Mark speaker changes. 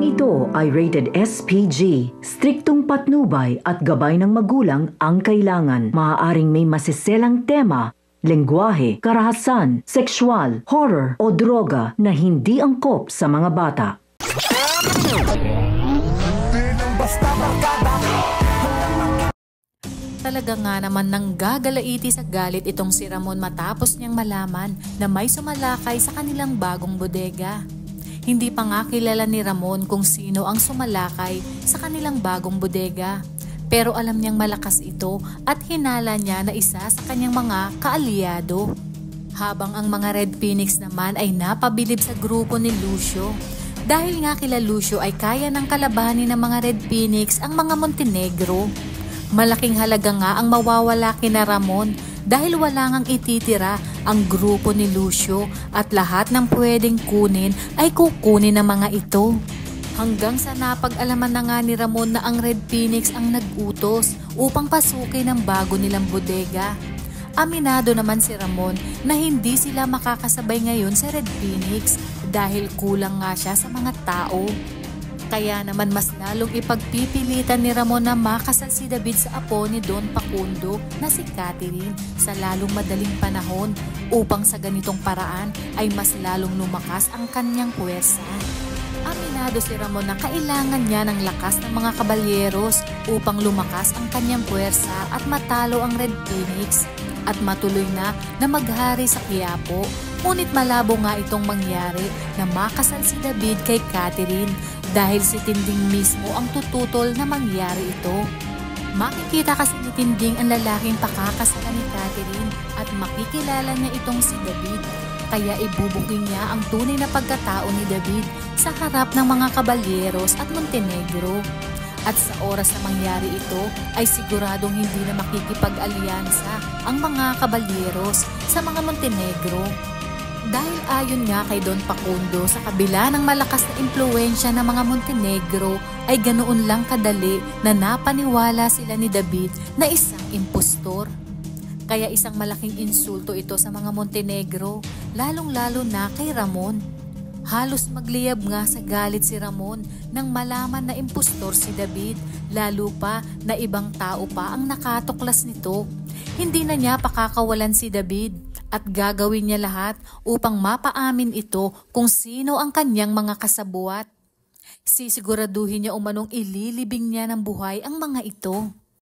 Speaker 1: Programang ito ay rated SPG. Striktong patnubay at gabay ng magulang ang kailangan. Maaaring may masiselang tema, lengguwahe, karahasan, sexual, horror o droga na hindi angkop sa mga bata.
Speaker 2: Talaga nga naman nang gagalaiti sa galit itong si Ramon matapos niyang malaman na may sumalakay sa kanilang bagong bodega. Hindi pa nga kilala ni Ramon kung sino ang sumalakay sa kanilang bagong bodega. Pero alam niyang malakas ito at hinala niya na isa sa kanyang mga kaalyado. Habang ang mga Red Phoenix naman ay napabilib sa grupo ni Lucio. Dahil nga kila Lucio ay kaya ng kalabanin ng mga Red Phoenix ang mga Montenegro. Malaking halaga nga ang mawawala kina Ramon dahil wala ngang ititira ang grupo ni Lucio at lahat ng pwedeng kunin ay kukunin ng mga ito. Hanggang sa napag-alaman na nga ni Ramon na ang Red Phoenix ang nag-utos upang pasukin ang bago nilang bodega. Aminado naman si Ramon na hindi sila makakasabay ngayon sa Red Phoenix dahil kulang nga siya sa mga tao. Kaya naman mas lalong ipagpipilitan ni Ramon na makasal si David sa apo ni Don Facundo na si Catherine sa lalong madaling panahon upang sa ganitong paraan ay mas lalong lumakas ang kanyang puwersa. Aminado si Ramon na kailangan niya ng lakas ng mga kabalyeros upang lumakas ang kanyang puwersa at matalo ang Red Phoenix at matuloy na maghari sa Quiapo. Ngunit malabo nga itong mangyari na makasal si David kay Catherine dahil si Tinding mismo ang tututol na mangyari ito. Makikita kasi ni Tinding ang lalaking pakakasalan ni Catherine at makikilala niya itong si David. Kaya ibubuking niya ang tunay na pagkatao ni David sa harap ng mga kabalyeros at Montenegro. At sa oras na mangyari ito ay siguradong hindi na makikipag-alyansa ang mga kabalyeros sa mga Montenegro. Dahil ayon nga kay Don Facundo, sa kabila ng malakas na impluwensya ng mga Montenegro ay ganoon lang kadali na napaniwala sila ni David na isang impostor. Kaya isang malaking insulto ito sa mga Montenegro, lalong-lalo na kay Ramon. Halos magliyab nga sa galit si Ramon nang malaman na impostor si David, lalo pa na ibang tao pa ang nakatuklas nito. Hindi na niya pakakawalan si David at gagawin niya lahat upang mapaamin ito kung sino ang kanyang mga kasabuat. Sisiguraduhin niya umanong ililibing niya ng buhay ang mga ito.